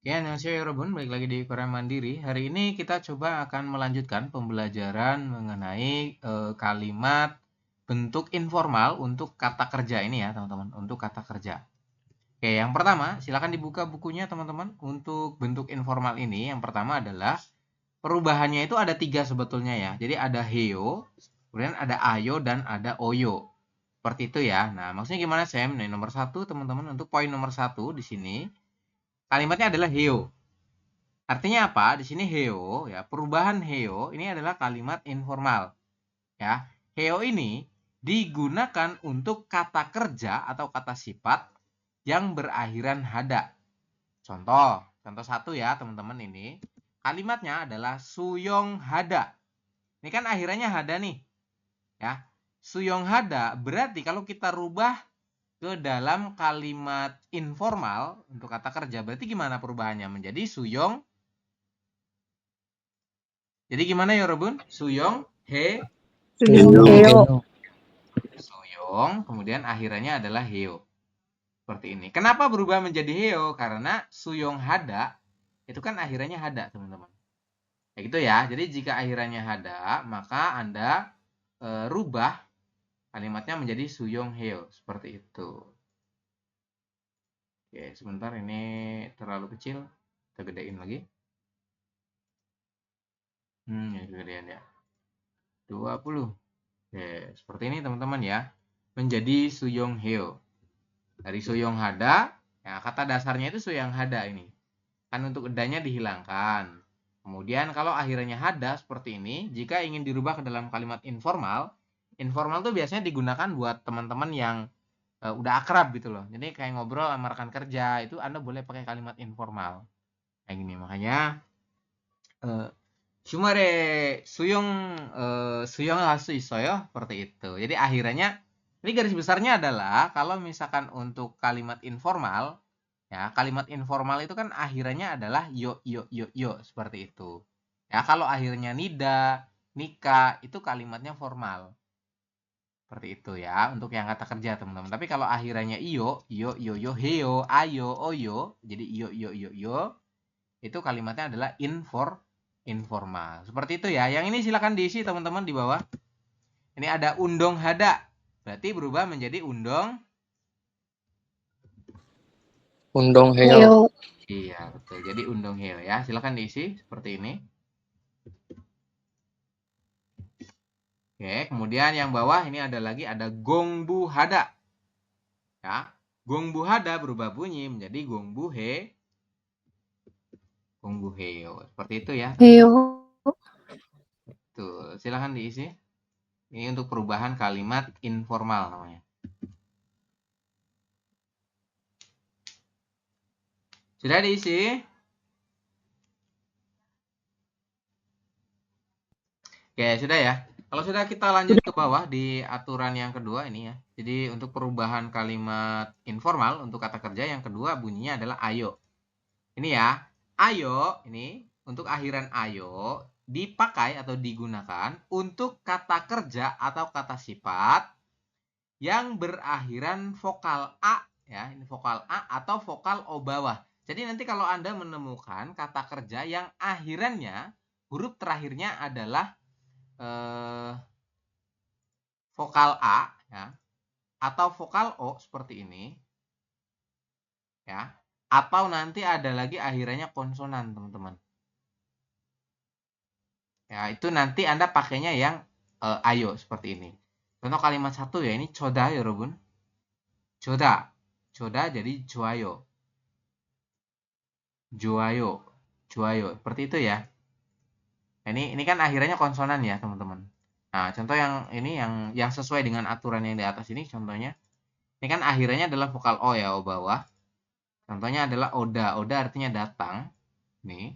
Ya, annyeonghaseyo Yorobun, balik lagi di Korea Mandiri. Hari ini kita coba akan melanjutkan pembelajaran mengenai kalimat bentuk informal untuk kata kerja ini ya, teman-teman, untuk kata kerja. Oke, yang pertama, silakan dibuka bukunya, teman-teman. Untuk bentuk informal ini, yang pertama adalah perubahannya itu ada 3 sebetulnya ya. Jadi ada heo, kemudian ada ayo, dan ada oyo. Seperti itu ya. Nah, maksudnya gimana, Sam? Nah, nomor 1, teman-teman, untuk poin nomor 1 di sini, kalimatnya adalah heo. Artinya apa? Di sini heo ya, perubahan heo ini adalah kalimat informal ya. Heo ini digunakan untuk kata kerja atau kata sifat yang berakhiran hada. Contoh satu ya, teman-teman ini. Kalimatnya adalah suyong hada. Ini kan akhirannya hada nih. Ya. Suyong hada berarti kalau kita rubah ke dalam kalimat informal untuk kata kerja, berarti gimana perubahannya? Menjadi suyong. Jadi gimana ya Robun? Suyong, Heo. suyong, kemudian akhirannya adalah heo. Seperti ini. Kenapa berubah menjadi heo? Karena suyong hada, itu kan akhirannya hada, teman-teman. Ya gitu ya. Jadi jika akhirannya hada, maka Anda rubah kalimatnya menjadi suyong heo. Seperti itu. Oke, sebentar, ini terlalu kecil. Kita gedein lagi. Ya kegedean ya. 20. Oke, seperti ini teman-teman ya. Menjadi suyong heo. Dari suyong hada, ya kata dasarnya itu suyong hada ini. Kan untuk edanya dihilangkan. Kemudian kalau akhirnya hada seperti ini, jika ingin dirubah ke dalam kalimat informal, informal tuh biasanya digunakan buat teman-teman yang udah akrab gitu loh. Jadi kayak ngobrol sama rekan kerja, itu Anda boleh pakai kalimat informal. Kayak gini, makanya Shumare suyong suyong hasu isoyo seperti itu. Jadi akhirnya ini garis besarnya adalah kalau misalkan untuk kalimat informal ya, kalimat informal itu kan akhirnya adalah yo seperti itu. Ya, kalau akhirnya nida, nika itu kalimatnya formal. Seperti itu ya untuk yang kata kerja, teman-teman. Tapi kalau akhirnya iyo, yo, heo, ayo, oyo, jadi yo, itu kalimatnya adalah informal. Seperti itu ya. Yang ini silakan diisi, teman-teman, di bawah. Ini ada undong hada. Berarti berubah menjadi undong. Heo. Iya, betul. Jadi undong heo ya. Silakan diisi seperti ini. Oke, kemudian yang bawah ini ada lagi, ada gongbu hada. Ya. Gongbu hada berubah bunyi menjadi gongbu heo. Seperti itu ya. Heo. Tuh, silakan diisi. Ini untuk perubahan kalimat informal namanya. Sudah diisi? Oke, sudah ya. Kalau sudah, kita lanjut ke bawah di aturan yang kedua ini ya. Jadi untuk perubahan kalimat informal untuk kata kerja yang kedua bunyinya adalah ayo. Ini ya. Ayo ini untuk akhiran ayo dipakai atau digunakan untuk kata kerja atau kata sifat yang berakhiran vokal A ya. Ini vokal A atau vokal O bawah. Jadi nanti kalau Anda menemukan kata kerja yang akhirannya huruf terakhirnya adalah vokal A ya, atau vokal O seperti ini ya, atau nanti ada lagi akhirannya konsonan, teman-teman. Ya, itu nanti Anda pakainya yang ayo seperti ini. Contoh kalimat satu ya, ini coda ya, Robun. Coda. Coda jadi joayo. Joayo. Joayo. Seperti itu ya. Ini kan akhirnya konsonan ya, teman-teman. Nah, contoh yang ini yang sesuai dengan aturan yang di atas ini contohnya. Ini kan akhirnya adalah vokal O ya, O bawah. Contohnya adalah oda. Oda artinya datang. Nih.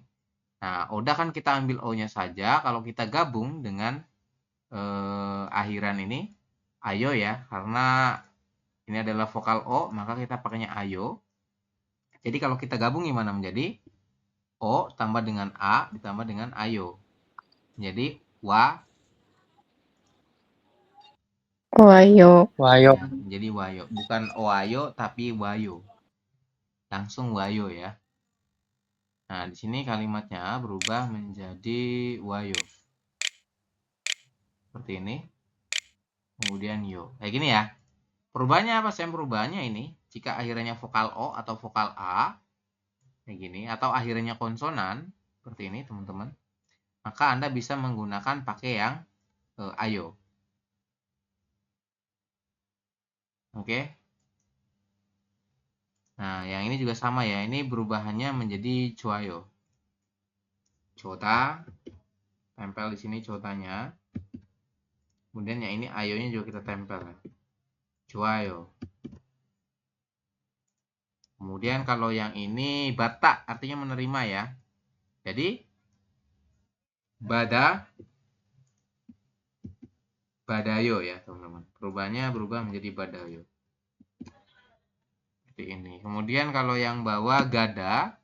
Nah, oda kan kita ambil O-nya saja. Kalau kita gabung dengan akhiran ini, ayo ya. Karena ini adalah vokal O, maka kita pakainya ayo. Jadi kalau kita gabung gimana? Menjadi O tambah dengan A ditambah dengan ayo. Jadi Wayo. ya, menjadi wayo. Bukan oayo tapi wayo. Langsung wayo ya. Nah, di sini kalimatnya berubah menjadi wayo. Seperti ini. Kemudian yo. Kayak gini ya. Perubahannya apa, Sam? Perubahannya ini, jika akhirnya vokal O atau vokal A, kayak gini, atau akhirnya konsonan, seperti ini, teman-teman, maka Anda bisa menggunakan pakai yang ayo. Oke. Nah, yang ini juga sama ya. Ini berubahannya menjadi cuayo. Cota, tempel di sini cotanya. Kemudian yang ini ayonya juga kita tempel. Cuayo. Kemudian kalau yang ini bata, artinya menerima ya. Jadi, badayo ya, teman-teman. Perubahannya berubah menjadi badayo. Seperti ini. Kemudian kalau yang bawah gada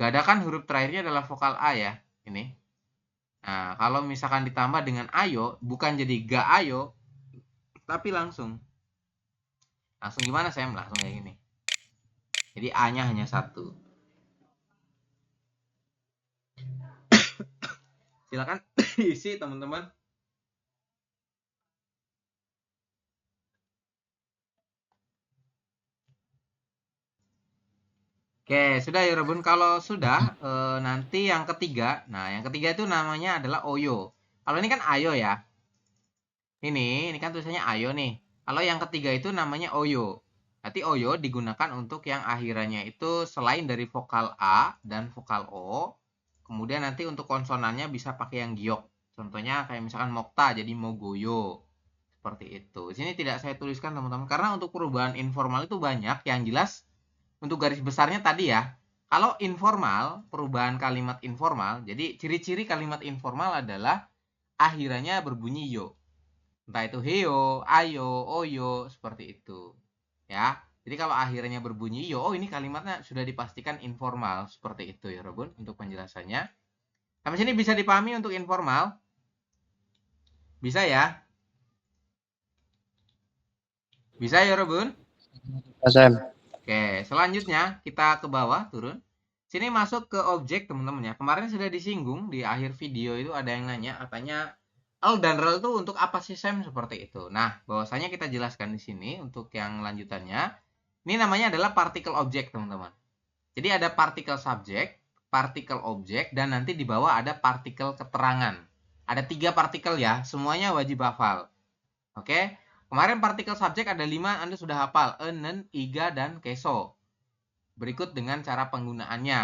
kan huruf terakhirnya adalah vokal A ya. Ini. Nah, kalau misalkan ditambah dengan ayo, bukan jadi ga ayo, tapi langsung gimana, Sam? Langsung kayak gini. Jadi A-nya hanya satu. Silakan isi, teman-teman. Oke, sudah ya Robun. Kalau sudah, nanti yang ketiga. Nah, yang ketiga itu namanya adalah oyo. Kalau ini kan ayo ya. Ini kan tulisannya ayo nih. Kalau yang ketiga itu namanya oyo. Nanti oyo digunakan untuk yang akhirannya itu selain dari vokal A dan vokal O. Kemudian nanti untuk konsonannya bisa pakai yang giok. Contohnya kayak misalkan mokta jadi mogoyo. Seperti itu. Di sini tidak saya tuliskan teman-teman. Karena untuk perubahan informal itu banyak. Yang jelas untuk garis besarnya tadi ya. Kalau informal, perubahan kalimat informal. Jadi ciri-ciri kalimat informal adalah akhirannya berbunyi yo. Entah itu heyo, ayo, oyo, seperti itu. Ya. Jadi kalau akhirnya berbunyi yo, oh ini kalimatnya sudah dipastikan informal. Seperti itu ya Robun untuk penjelasannya. Sampai sini bisa dipahami untuk informal? Bisa ya? Bisa ya Robun? Sam. Oke, selanjutnya kita ke bawah turun. Sini masuk ke objek teman-teman ya. Kemarin sudah disinggung di akhir video itu ada yang nanya katanya L dan rel itu untuk apa sih Sam, seperti itu. Nah, bahwasanya kita jelaskan di sini untuk yang lanjutannya. Ini namanya adalah partikel objek teman-teman. Jadi ada partikel subjek, partikel objek, dan nanti di bawah ada partikel keterangan. Ada 3 partikel ya, semuanya wajib hafal. Oke, kemarin partikel subjek ada 5, Anda sudah hafal. Enen, iga, dan keso. Berikut dengan cara penggunaannya.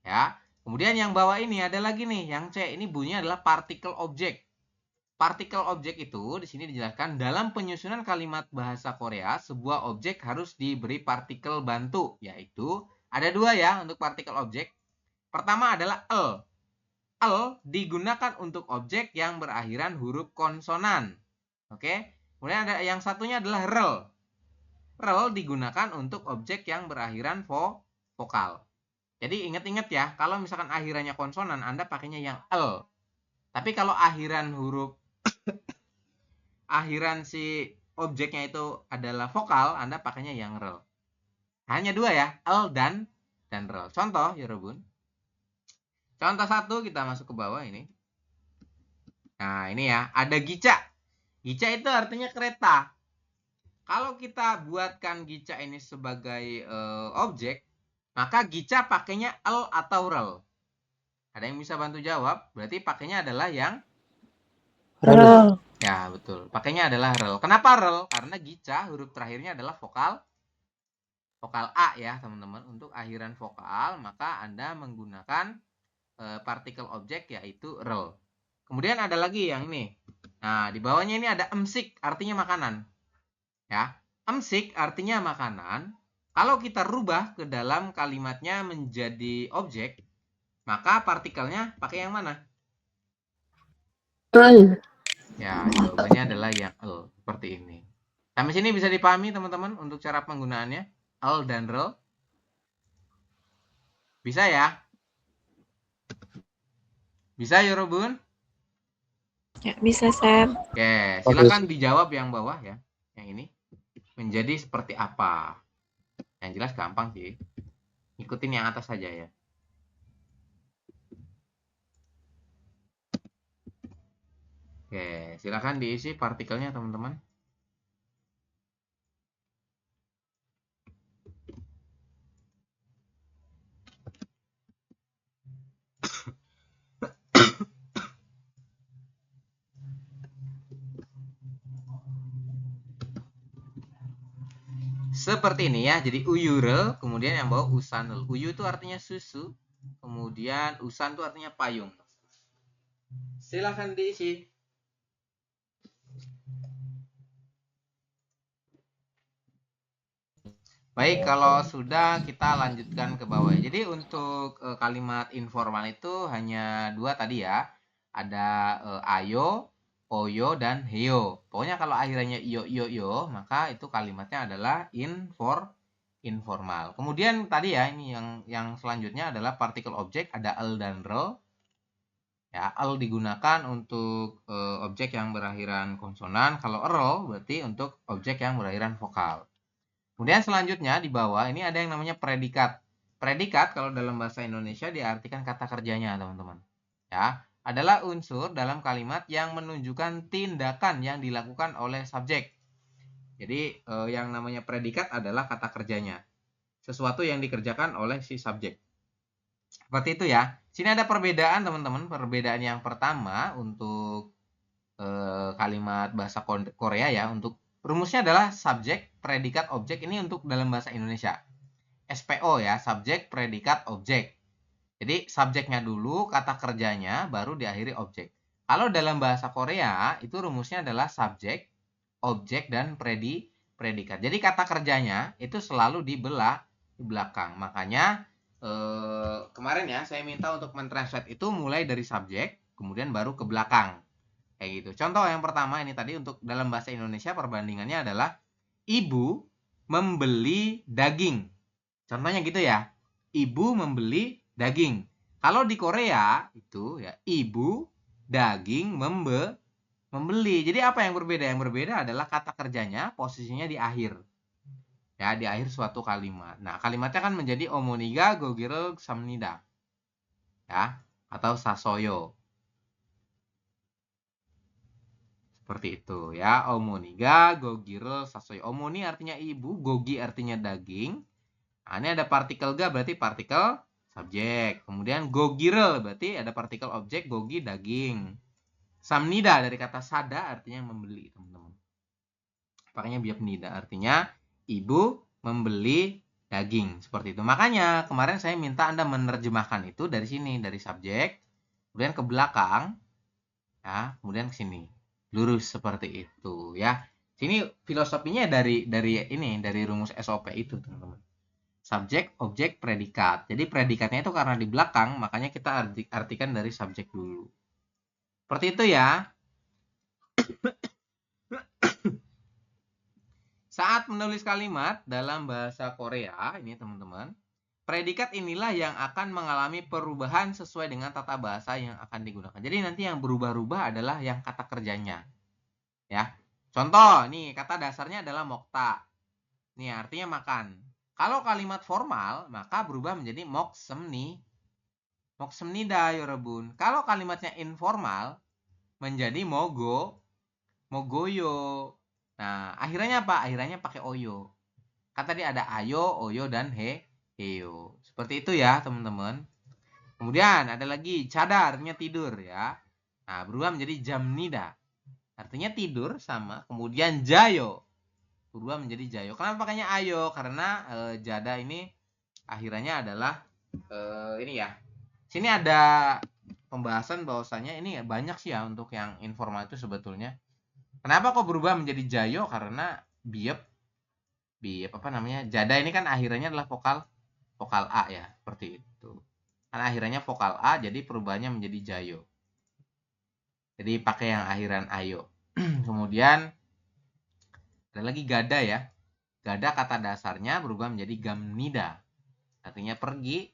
Ya. Kemudian yang bawah ini ada lagi nih, yang C. Ini bunyinya adalah partikel objek. Partikel objek itu di sini dijelaskan dalam penyusunan kalimat bahasa Korea, sebuah objek harus diberi partikel bantu, yaitu ada 2 ya untuk partikel objek. Pertama adalah L. L digunakan untuk objek yang berakhiran huruf konsonan. Oke. Kemudian ada yang satunya adalah rel. Rel digunakan untuk objek yang berakhiran vokal. Jadi ingat-ingat ya, kalau misalkan akhirannya konsonan, Anda pakainya yang L. Tapi kalau akhiran si objeknya itu adalah vokal, Anda pakainya yang rel. Hanya 2 ya, L dan rel. Contoh ya Robun. Contoh 1 kita masuk ke bawah ini. Nah ini ya, ada gica. Gica itu artinya kereta. Kalau kita buatkan gica ini sebagai objek, maka gica pakainya L atau rel. Ada yang bisa bantu jawab? Berarti pakainya adalah yang Rel. ya, betul. Pakainya adalah rel. Kenapa rel? Karena gica huruf terakhirnya adalah vokal A ya, teman-teman. Untuk akhiran vokal, maka Anda menggunakan partikel objek yaitu rel. Kemudian ada lagi yang ini. Nah, di bawahnya ini ada emsik, artinya makanan. Ya, emsik artinya makanan. Kalau kita rubah ke dalam kalimatnya menjadi objek, maka partikelnya pakai yang mana? L. Ya, jawabannya adalah yang L, seperti ini. Sampai sini bisa dipahami teman-teman untuk cara penggunaannya, L dan rel. Bisa ya? Bisa ya Robun? Ya, bisa, Sam. Oke, silakan dijawab yang bawah ya. Yang ini menjadi seperti apa? Yang jelas gampang sih. Ikutin yang atas saja ya. Oke, silakan diisi partikelnya teman-teman. Seperti ini ya, jadi uyure, kemudian yang bawah usanul. Uyu itu artinya susu, kemudian usan itu artinya payung. Silahkan diisi. Baik, kalau sudah kita lanjutkan ke bawah. Jadi untuk kalimat informal itu hanya dua tadi ya. Ada ayo, oyo, dan heyo. Pokoknya kalau akhirnya iyo, iyo, yo, maka itu kalimatnya adalah informal. Kemudian tadi ya, ini yang selanjutnya adalah partikel objek, ada el dan rel. Ya, el digunakan untuk objek yang berakhiran konsonan. Kalau rel berarti untuk objek yang berakhiran vokal. Kemudian selanjutnya di bawah ini ada yang namanya predikat. Predikat kalau dalam bahasa Indonesia diartikan kata kerjanya, teman-teman. Ya, adalah unsur dalam kalimat yang menunjukkan tindakan yang dilakukan oleh subjek. Jadi yang namanya predikat adalah kata kerjanya. Sesuatu yang dikerjakan oleh si subjek. Seperti itu ya. Sini ada perbedaan, teman-teman. Perbedaan yang pertama untuk kalimat bahasa Korea ya, untuk rumusnya adalah subjek, predikat, objek. Ini untuk dalam bahasa Indonesia. SPO ya, subjek, predikat, objek. Jadi subjeknya dulu, kata kerjanya, baru diakhiri objek. Kalau dalam bahasa Korea, itu rumusnya adalah subjek, objek, dan predikat. Jadi kata kerjanya itu selalu di belakang. Makanya kemarin ya, saya minta untuk mentranslate itu mulai dari subjek, kemudian baru ke belakang. Kayak gitu. Contoh yang pertama ini tadi untuk dalam bahasa Indonesia perbandingannya adalah ibu membeli daging. Contohnya gitu ya. Ibu membeli daging. Kalau di Korea itu ya ibu daging membeli. Jadi apa yang berbeda? Yang berbeda adalah kata kerjanya posisinya di akhir. Ya, di akhir suatu kalimat. Nah, kalimatnya kan menjadi omoniga gogiro samnida. Ya, atau sasoyo. Seperti itu ya. Omoniga, gogiro, sasoy. Omoni artinya ibu, gogi artinya daging. Nah, ini ada partikel ga berarti partikel subjek. Kemudian gogiro berarti ada partikel objek, gogi daging. Samnida dari kata sada artinya membeli, teman-teman. Makanya biapnida artinya ibu membeli daging. Seperti itu. Makanya kemarin saya minta Anda menerjemahkan itu dari sini, dari subjek, kemudian ke belakang, ya, kemudian ke sini. Lurus seperti itu ya. Sini filosofinya dari rumus SOP itu, teman-teman. Subjek, objek, predikat. Jadi predikatnya itu karena di belakang, makanya kita artikan dari subjek dulu. Seperti itu ya. Saat menulis kalimat dalam bahasa Korea, ini teman-teman, predikat inilah yang akan mengalami perubahan sesuai dengan tata bahasa yang akan digunakan. Jadi nanti yang berubah-ubah adalah yang kata kerjanya. Ya. Contoh, nih kata dasarnya adalah mokta. Nih artinya makan. Kalau kalimat formal, maka berubah menjadi moksemni. Moksemnida yorobun. Kalau kalimatnya informal, menjadi mogoyo. Nah, akhirnya apa? Akhirnya pakai oyo. Kan tadi ada ayo, oyo, dan heyo. Seperti itu ya, teman-teman. Kemudian ada lagi cadar, artinya tidur ya. Nah, berubah menjadi jamnida. Artinya tidur sama. Kemudian jayo. Berubah menjadi jayo. Kenapa pakainya ayo? Karena jada ini akhirannya adalah ini ya. Sini ada pembahasan bahwasanya ini banyak sih ya untuk yang informal itu sebetulnya. Kenapa kok berubah menjadi jayo? Karena biep apa namanya? Jada ini kan akhirannya adalah vokal A ya, seperti itu. Karena akhirannya vokal A, jadi perubahannya menjadi jayo. Jadi pakai yang akhiran ayo. Kemudian ada lagi gada ya. Gada kata dasarnya berubah menjadi gamnida. Artinya pergi.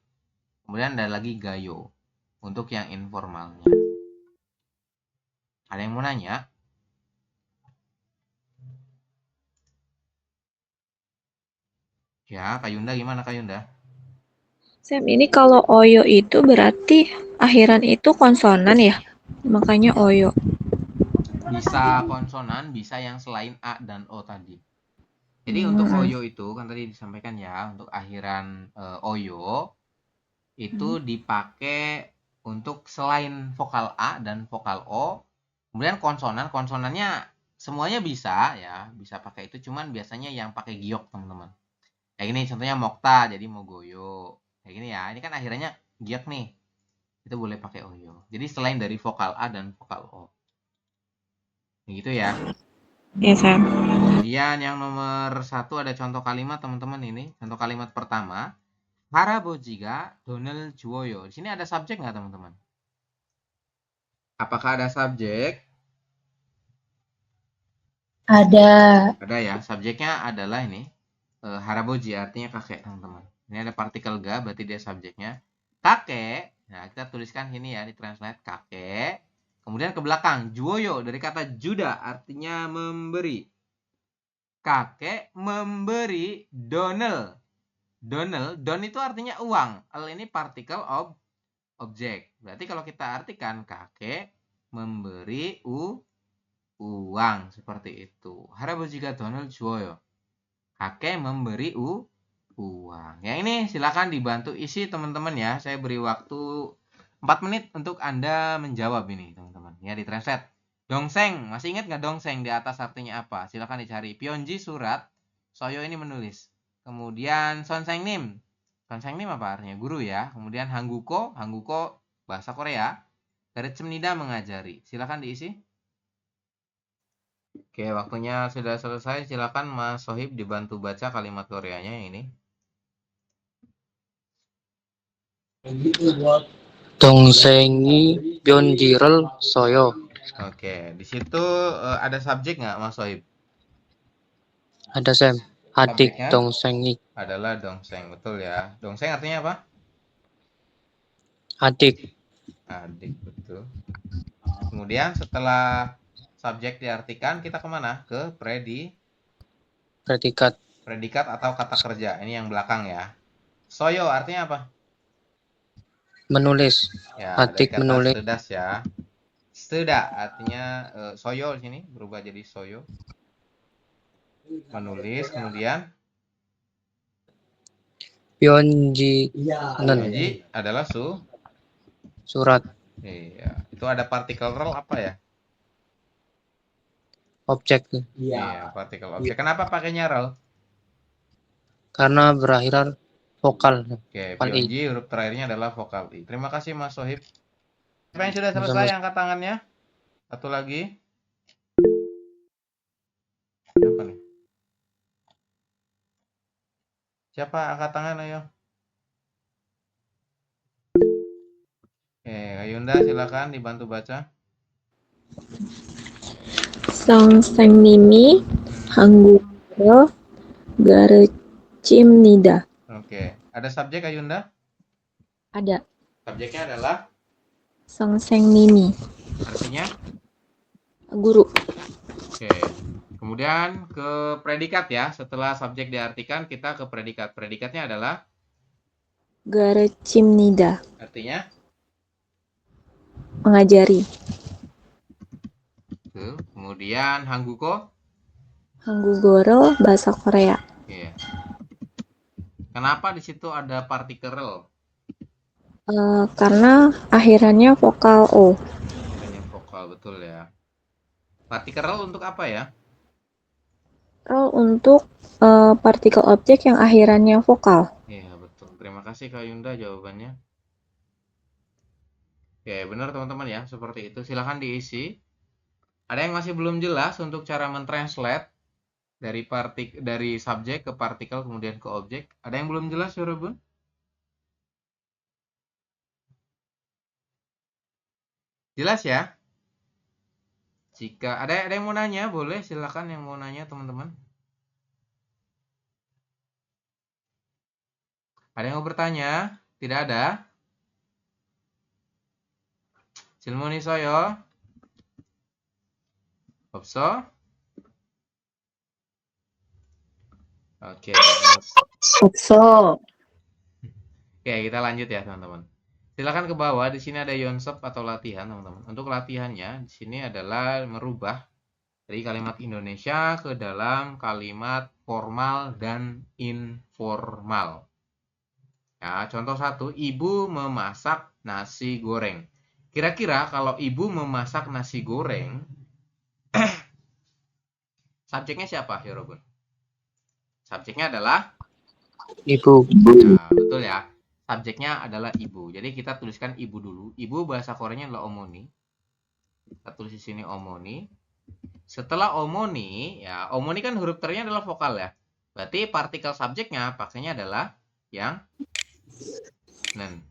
Kemudian ada lagi gayo. Untuk yang informalnya. Ada yang mau nanya? Ya, Kak Yunda gimana Kak Yunda? Sam, ini kalau oyo itu berarti akhiran itu konsonan ya? Makanya oyo. bisa konsonan, bisa yang selain A dan O tadi. Jadi untuk oyo itu kan tadi disampaikan ya, untuk akhiran oyo itu dipakai untuk selain vokal A dan vokal O, kemudian konsonannya semuanya bisa ya, bisa pakai itu, cuman biasanya yang pakai giok teman-teman. Kayak gini contohnya Mokta jadi Mogoyo. Kayak gini ya. Ini kan akhirnya giok nih. Itu boleh pakai oyo. Jadi selain dari vokal A dan vokal O. Gitu ya. Ya, Sam. Kemudian yang nomor 1 ada contoh kalimat teman-teman ini. Contoh kalimat pertama. Harabojiga Donel Juwoyo. Di sini ada subjek nggak teman-teman? Apakah ada subjek? Ada. Ada ya. Subjeknya adalah ini. Haraboji artinya kakek teman-teman. Ini ada partikel ga berarti dia subjeknya. Kakek. Nah kita tuliskan ini ya di translate kakek. Kemudian ke belakang Juwoyo dari kata juda artinya memberi. Kakek memberi donel. Donel, don itu artinya uang. L ini partikel objek. Berarti kalau kita artikan kakek memberi uang seperti itu. Harabojiga donel juwoyo. Kakek memberi uang. Ya ini silakan dibantu isi teman-teman ya. Saya beri waktu 4 menit untuk Anda menjawab ini teman-teman. Ya di translate. Dongseng, masih ingat nggak dongseng di atas artinya apa? Silakan dicari. Pyeonji surat, Soyo ini menulis. Kemudian Sonsengnim. Sonsengnim apa artinya? Guru ya. Kemudian Hangguko bahasa Korea. Garetsemnida mengajari. Silakan diisi. Oke, waktunya sudah selesai. Silakan Mas Sohib dibantu baca kalimat Koreanya yang ini. 동생이 변지를 써요. Oke, di situ ada subjek nggak Mas Sohib? Ada Sam. Adik Subjeknya 동생이. adalah dongseng, betul ya. Dongseng artinya apa? Adik. Adik, betul. Kemudian setelah subjek diartikan, kita kemana? Ke Predikat. predikat atau kata kerja. Ini yang belakang ya. Soyo artinya apa? Menulis. Ya, dari Adik kata menulis. sedas ya. Seda artinya soyo di sini berubah jadi soyo. Menulis, kemudian 변지는 Yonji adalah surat. Iya, itu ada partikel rel apa ya? Objek. Iya, partikel objek. Kenapa pakainya rel? Karena berakhiran vokal. Oke, Vokal I. Pionji huruf terakhirnya adalah vokal I. Terima kasih Mas Sohib. Siapa yang sudah Sama-sama. selesai angkat tangannya? Satu lagi. Siapa nih? Siapa angkat tangan ayo? Oke, Ayunda silakan dibantu baca. 선생님이 한국어 가르칩니다. Oke, ada subjek Ayunda? Ada. Subjeknya adalah 선생님이 artinya? guru. Oke. Kemudian ke predikat ya. Setelah subjek diartikan, kita ke predikat. Predikatnya adalah 가르칩니다. artinya? Mengajari. Kemudian Hangguko? 한국어로 bahasa Korea. Iya. Kenapa di situ ada partikel rel? Karena akhirannya vokal O. Hanya vokal, betul ya. Partikel rel untuk apa ya? Rel untuk partikel objek yang akhirannya vokal. Iya, betul. Terima kasih Kak Yunda jawabannya. Oke, benar teman-teman ya, seperti itu. Silahkan diisi. Ada yang masih belum jelas untuk cara mentranslate dari subjek ke partikel kemudian ke objek? Ada yang belum jelas, Yorobun? Jelas ya? Jika ada yang mau nanya, boleh silakan yang mau nanya teman-teman. Ada yang mau bertanya? Tidak ada? Silmuni soyo. Opso? Oke. 없어. Oke, kita lanjut ya teman-teman. Silakan ke bawah. Di sini ada Yonsep atau latihan, teman-teman. Untuk latihannya di sini adalah merubah dari kalimat Indonesia ke dalam kalimat formal dan informal. Ya, contoh 1, ibu memasak nasi goreng. Kira-kira kalau ibu memasak nasi goreng, subjeknya siapa, Yorobun? Subjeknya adalah Ibu. nah, betul ya. Subjeknya adalah ibu. Jadi kita tuliskan ibu dulu. Ibu bahasa Koreanya adalah omoni. Kita tulis di sini omoni. Setelah omoni, ya omoni kan huruf terinya adalah vokal ya. Berarti partikel subjeknya pakainya adalah yang nen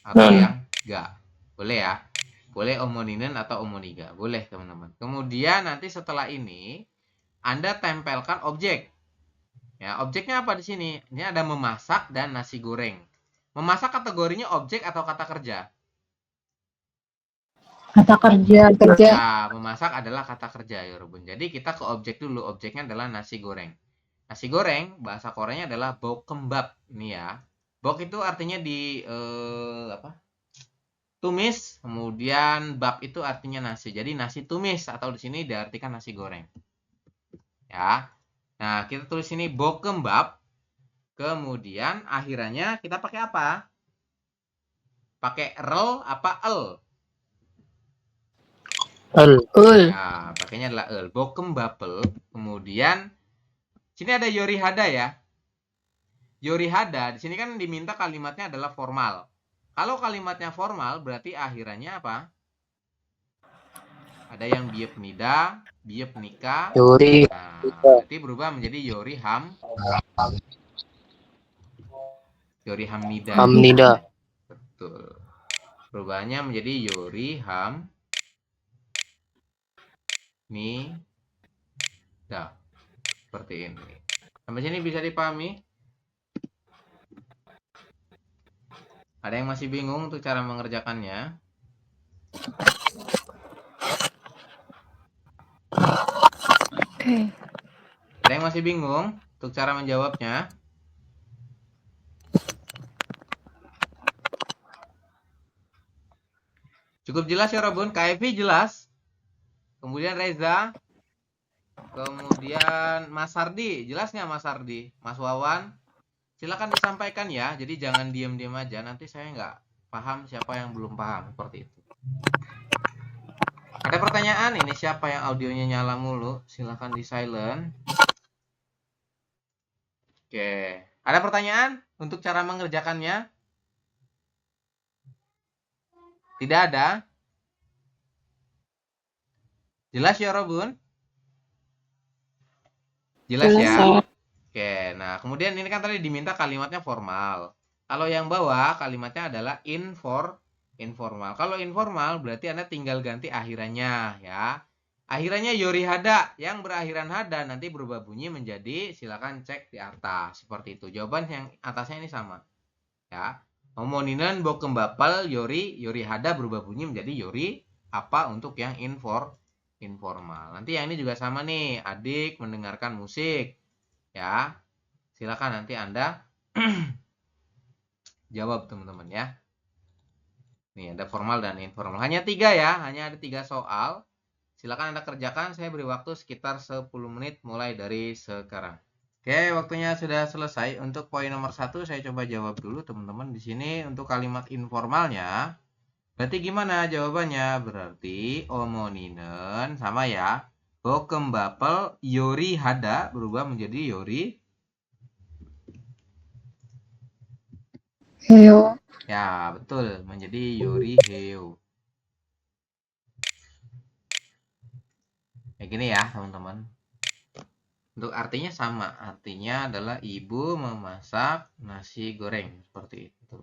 atau yang ga. Boleh ya. Boleh omoninen atau omoniga. Boleh teman-teman. Kemudian nanti setelah ini Anda tempelkan objek. Ya, objeknya apa di sini? Ini ada memasak dan nasi goreng. Memasak kategorinya objek atau kata kerja? Kata kerja. Ya, memasak adalah kata kerja ya, Rubun. Jadi kita ke objek dulu. Objeknya adalah nasi goreng. Nasi goreng bahasa Koreanya adalah bokkeumbap. Ini ya. Bok itu artinya di tumis, kemudian bab itu artinya nasi. Jadi nasi tumis atau di sini diartikan nasi goreng. Ya. Nah, kita tulis ini bokkeumbap. Kemudian akhirannya kita pakai apa? Pakai rel apa el? Ya, pakainya adalah el. Bokkeumbapel. Kemudian sini ada yorihada ya. Yorihada di sini kan diminta kalimatnya adalah formal. Kalau kalimatnya formal berarti akhirannya apa? Ada yang biep nida, biep nikah. Yori. Nah, berarti berubah menjadi yoriham. Yoriham nida. Hamnida. Betul. Perubahannya menjadi yoriham nida. Seperti ini. Sampai sini bisa dipahami? Ada yang masih bingung untuk cara mengerjakannya? Oke. Ada yang masih bingung untuk cara menjawabnya? Cukup jelas ya Robun? Kak Evi jelas? Kemudian Reza? Kemudian Mas Sardi? Jelas nggak Mas Sardi? Mas Wawan? Silakan disampaikan ya. Jadi jangan diam-diam aja. Nanti saya nggak paham siapa yang belum paham. Seperti itu. Ada pertanyaan? Ini siapa yang audionya nyala mulu? Silakan di silent. Oke. Ada pertanyaan untuk cara mengerjakannya? Tidak ada? Jelas ya Robun? Jelas ya? Oke, nah kemudian ini kan tadi diminta kalimatnya formal. Kalau yang bawah kalimatnya adalah informal. Kalau informal berarti Anda tinggal ganti akhirannya ya. Akhirannya yorihada yang berakhiran hada nanti berubah bunyi menjadi silakan cek di atas seperti itu. Jawaban yang atasnya ini sama. Ya. Omoninan bokkeumbapel yorihada berubah bunyi menjadi yori apa untuk yang informal. Nanti yang ini juga sama nih, adik mendengarkan musik. Ya. Silakan nanti Anda jawab teman-teman ya. Nih ada formal dan informal. Hanya 3 ya, hanya ada 3 soal. Silakan Anda kerjakan, saya beri waktu sekitar 10 menit mulai dari sekarang. Oke, waktunya sudah selesai. Untuk poin nomor 1 saya coba jawab dulu teman-teman. Di sini untuk kalimat informalnya, berarti gimana jawabannya? Berarti omoninen sama ya. Bokkeumbapel yorihada berubah menjadi yori Heo. ya, betul. Menjadi yori heo. Kayak gini ya, teman-teman. Untuk artinya sama. Artinya adalah ibu memasak nasi goreng. Seperti itu.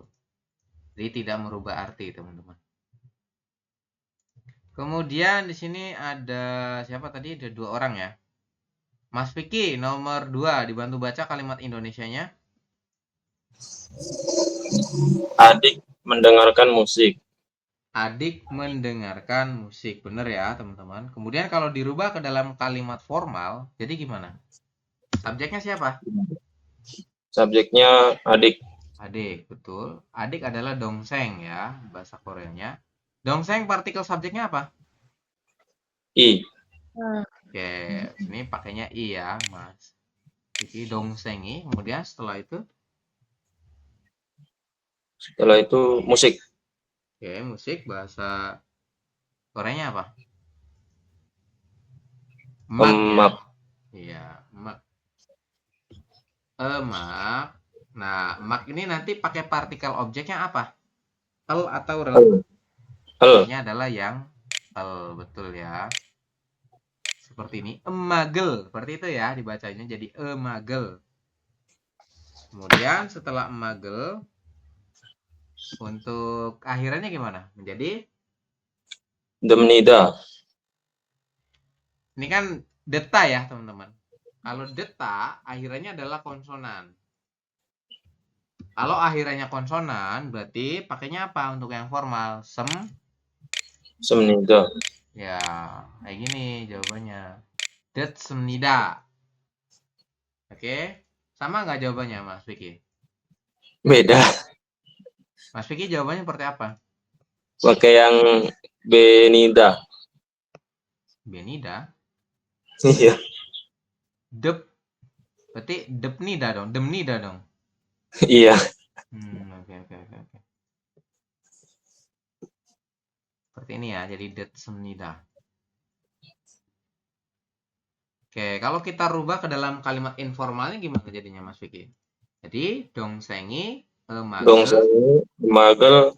Jadi tidak merubah arti, teman-teman. Kemudian di sini ada siapa tadi? Ada 2 orang ya. Mas Vicky nomor 2 dibantu baca kalimat Indonesianya. Adik mendengarkan musik. Adik mendengarkan musik. Benar ya, teman-teman. Kemudian kalau dirubah ke dalam kalimat formal, jadi gimana? Subjeknya siapa? Subjeknya adik. Adik, betul. Adik adalah dongseng ya, bahasa Koreanya. Dongseng partikel subjeknya apa? I. Oke, sini pakainya i ya, Mas. Jadi dongsengi. Kemudian setelah itu, Setelah itu musik. oke, musik bahasa Koreanya apa? Emak ya. Emak. Iya, emak. Emak. Nah, emak ini nanti pakai partikel objeknya apa? El atau rel? El. El. Pakainya adalah yang el, betul ya. Seperti ini, emagel. Seperti itu ya dibacanya, jadi emagel. Kemudian setelah emagel, untuk akhirannya gimana? Menjadi, Demnida. ini kan deta ya teman-teman. Kalau deta, akhirannya adalah konsonan. Kalau akhirannya konsonan, berarti pakainya apa untuk yang formal? Semnida. Ya, kayak gini jawabannya. Det semnida. Oke, sama nggak jawabannya Mas Vicky? Beda. Mas Vicky jawabannya seperti apa? Pakai yang Benida. Benida. Iya. Dep. Berarti depnida dong. Demnida dong. Iya. Oke. Seperti ini ya, jadi det semnida. Oke, kalau kita rubah ke dalam kalimat informalnya gimana jadinya Mas Vicky? Jadi, dongsengi, emagel. Dongsengi, magel,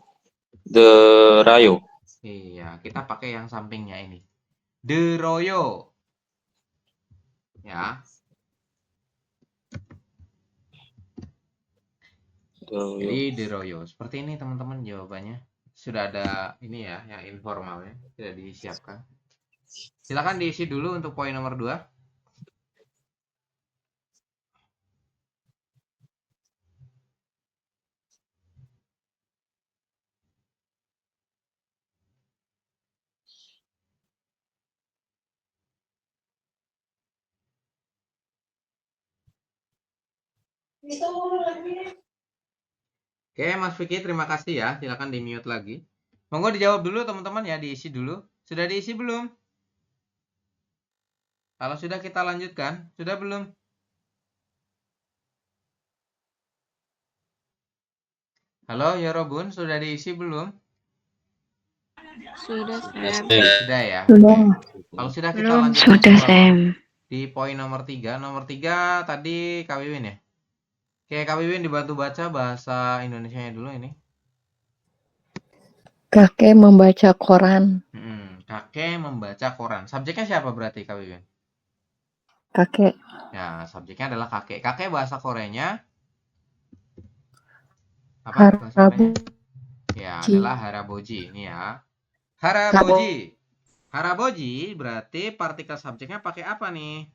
derayo. Iya, kita pakai yang sampingnya ini. Deroyo. Ya. Jadi deroyo. Seperti ini teman-teman jawabannya. Sudah ada ini ya, yang informalnya. Sudah disiapkan. Silakan diisi dulu untuk poin nomor 2. Oke, Mas Vicky, terima kasih ya. Silakan di-mute lagi. Monggo dijawab dulu teman-teman ya, diisi dulu. Sudah diisi belum? Kalau sudah kita lanjutkan. Sudah belum? Halo, Yorobun, sudah diisi belum? Sudah, Sam. Sudah ya? Sudah. Kalau sudah kita Belum. lanjutkan Sudah, ke Sam. di poin nomor 3. Nomor 3 tadi Kak Wiwin ya? Oke, Kak Wiwin dibantu baca bahasa Indonesianya dulu ini. Kakek membaca koran. Kakek membaca koran. Subjeknya siapa berarti Kak Wiwin? Kakek. Ya, subjeknya adalah kakek. Kakek bahasa Koreanya apa bahasa Koreanya? Ya, adalah haraboji. Ini ya. Haraboji. Haraboji berarti partikel subjeknya pakai apa nih?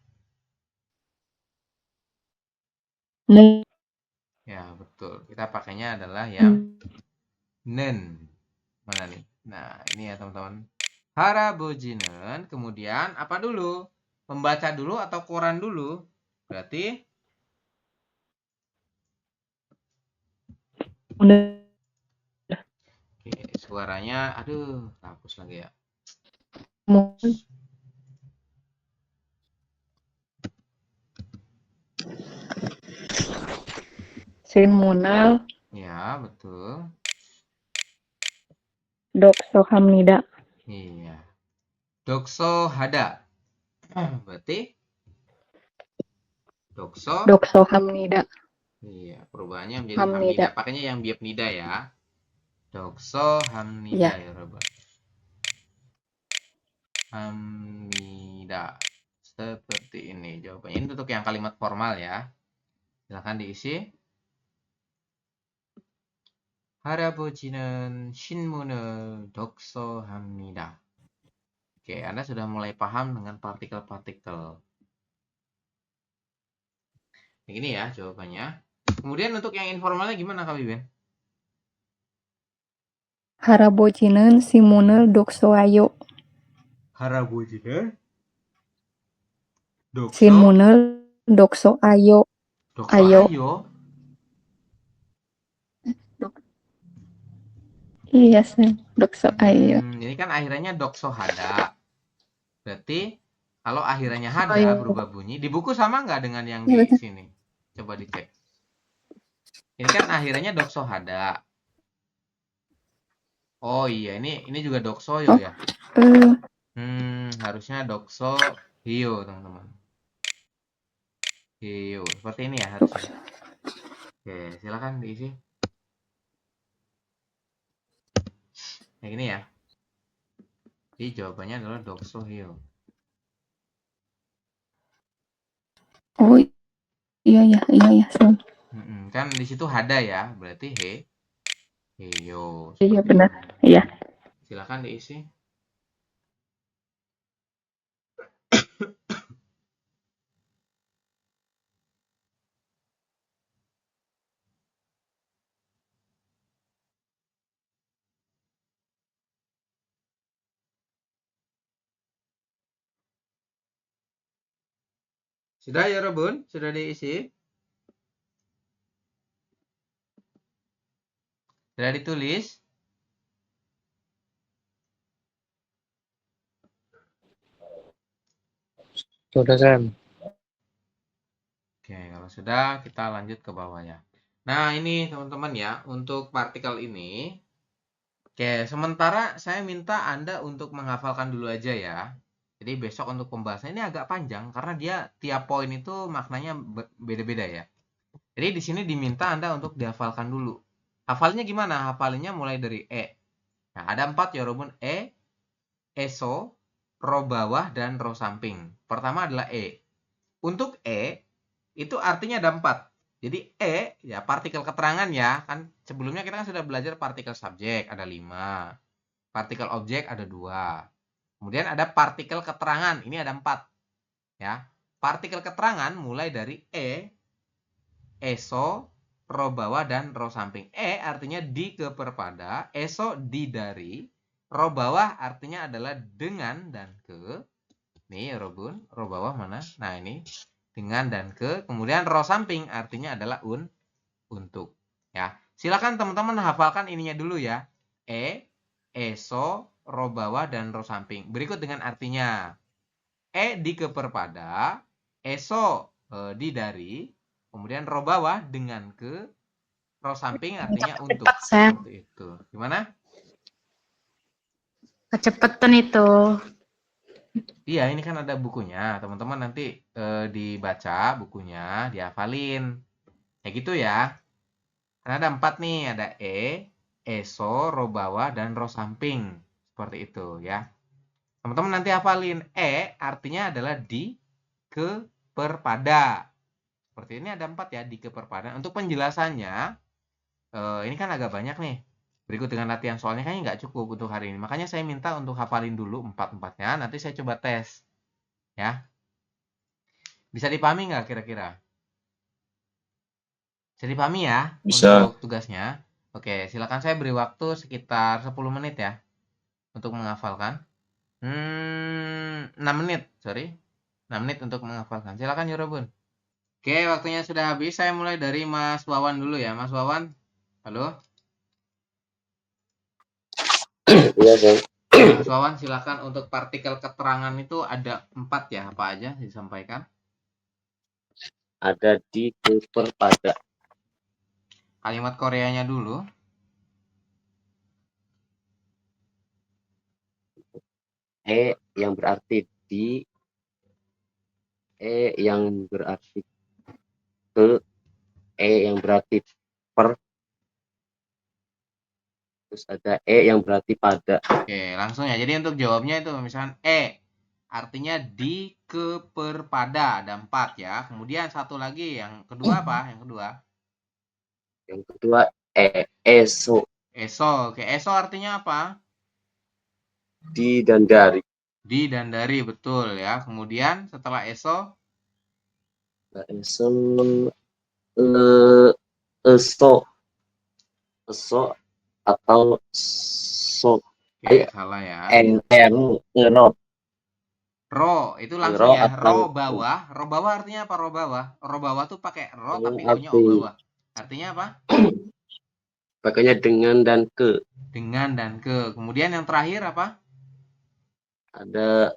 Ya, betul. Kita pakainya adalah yang nen. Mana nih? Nah, ini ya teman-teman. Harabojinen. Kemudian apa dulu? Membaca dulu atau koran dulu? Berarti oke, suaranya aduh, hapus lagi ya. Sinmunal. Ya, betul. Dokso hamnida. Iya. Dokso hada. Berarti dokso hamnida. Iya, perubahannya menjadi hamnida. Pakainya yang biap nida ya. Dokso hamnida ya, Robert. Hamnida. Seperti ini jawabannya. Ini untuk yang kalimat formal ya. Silahkan diisi. 할아버지는 신문을 독서합니다. Oke, Anda sudah mulai paham dengan partikel-partikel. Ini ya jawabannya. Kemudian untuk yang informalnya gimana Kak Biben? 할아버지는 신문을 독서하여. 할아버지는 신문을 독서하여. 독서하여. Iya, Sen. Dokso ayo. Ini kan akhirannya dokso hada. Berarti kalau akhirannya Oh hada iya. berubah bunyi, di buku sama nggak dengan yang Iya di betul. sini? Coba dicek. Ini kan akhirannya dokso hada. Oh iya, ini juga doksoyo Oh, ya. eh, Harusnya dokso hio, teman-teman. Hio, seperti ini ya harusnya. dokso. Oke, silakan diisi. Yang ini ya. Jadi jawabannya adalah dokso hio. Oh iya ya, Sen. Kan di situ hada ya, berarti hio. Iya Seperti benar. itu. Iya. Silakan diisi. Sudah ya, Robun? Sudah diisi? Sudah ditulis? Sudah, Sam. Oke, kalau sudah kita lanjut ke bawahnya. Nah, ini teman-teman ya, untuk partikel ini. Oke, sementara saya minta Anda untuk menghafalkan dulu aja ya. Jadi besok untuk pembahasan ini agak panjang karena dia tiap poin itu maknanya beda-beda ya. Jadi di sini diminta Anda untuk dihafalkan dulu. Hafalnya gimana? Hafalinnya mulai dari E. Nah, ada 4 ya, Robun. E, ESO, ro bawah, dan ro samping. Pertama adalah E. Untuk E, itu artinya ada 4. Jadi E, ya partikel keterangan ya. Kan sebelumnya kita kan sudah belajar partikel subjek, ada 5. Partikel objek ada 2. Kemudian ada partikel keterangan, ini ada 4. Ya. Partikel keterangan mulai dari E, ESO, ro bawah, dan ro samping. E artinya di ke perpada, ESO di dari, ro bawah artinya adalah dengan dan ke. Nih ya Robun, ro bawah mana? Nah ini dengan dan ke. Kemudian ro samping artinya adalah untuk. Ya, silakan teman-teman hafalkan ininya dulu ya. E, ESO, ro bawah, dan ro samping. Berikut dengan artinya. E di ke perpada, ESO di dari, kemudian ro bawah dengan ke, ro samping artinya untuk. Sam. Seperti itu. Gimana? Kecepatan itu. Iya, ini kan ada bukunya. Teman-teman nanti dibaca bukunya, dihafalin. Kayak gitu ya. Karena ada 4 nih, ada E, ESO, ro bawah, dan ro samping. Seperti itu ya. Teman-teman nanti hafalin. E artinya adalah di ke perpada. Seperti ini ada 4 ya, di ke perpada. Untuk penjelasannya, ini kan agak banyak nih. Berikut dengan latihan soalnya kayaknya nggak cukup untuk hari ini. Makanya saya minta untuk hafalin dulu 4-4-nya. Nanti saya coba tes. Ya. Bisa dipahami nggak kira-kira? Bisa dipahami ya Bisa. untuk tugasnya? Oke, silakan saya beri waktu sekitar 10 menit ya untuk menghafalkan. 6 menit, sorry. 6 menit untuk menghafalkan. Silakan Yorobun. Oke, waktunya sudah habis. Saya mulai dari Mas Wawan dulu ya. Mas Wawan, halo? Iya, Sam. Mas Wawan, silakan untuk partikel keterangan itu ada 4 ya, apa aja disampaikan? Ada di ke perpada. Kalimat Koreanya dulu. E yang berarti di, E yang berarti ke, E yang berarti per, terus ada E yang berarti pada. Oke, langsung ya. Jadi untuk jawabnya itu misalkan E artinya di ke perpada, ada 4 ya. Kemudian satu lagi, yang kedua apa? Yang kedua? Yang kedua ESO, ESO. Oke, ESO artinya apa? di dan dari. Di dan dari, betul ya. Kemudian setelah ESO, ESO, ESO atau so. oke salah ya. Ro. Ro, itu langsung Ro ya. atau Ro bawah. Ro bawah artinya apa? Ro bawah. Ro bawah tuh pakai ro tapi O-nya O arti bawah. Artinya apa? pakainya dengan dan ke. Dengan dan ke. Kemudian yang terakhir apa? Ada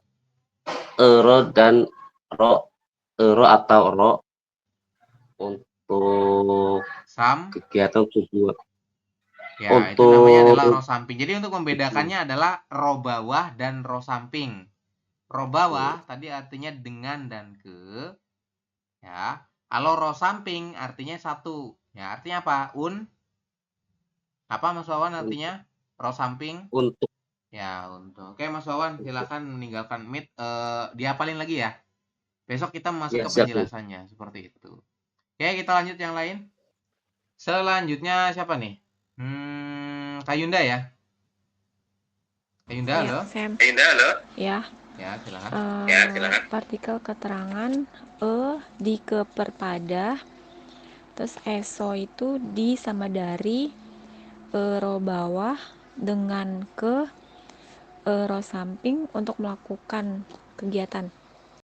ro dan ro. Ro atau ro untuk kegiatan tujuan. Ya, itu namanya adalah ro samping. Jadi untuk membedakannya adalah ro bawah dan ro samping. Ro bawah tadi artinya dengan dan ke. Ya. Kalau ro samping artinya satu. Ya, artinya apa? Apa Mas Wawan artinya? Ro samping? Untuk. Ya, untuk. Oke, Mas Wawan, silakan meninggalkan Meet. Dihafalin lagi ya. Besok kita masuk Ya, ke siap. penjelasannya seperti itu. Oke, kita lanjut yang lain. Selanjutnya siapa nih? Kak Yunda ya? Kak Yunda, halo? Sam. Indah, halo? Ya. Ya, silakan. Silakan. Partikel keterangan di ke perpada, terus eso itu di sama dari ro bawah dengan ke ro samping untuk melakukan kegiatan.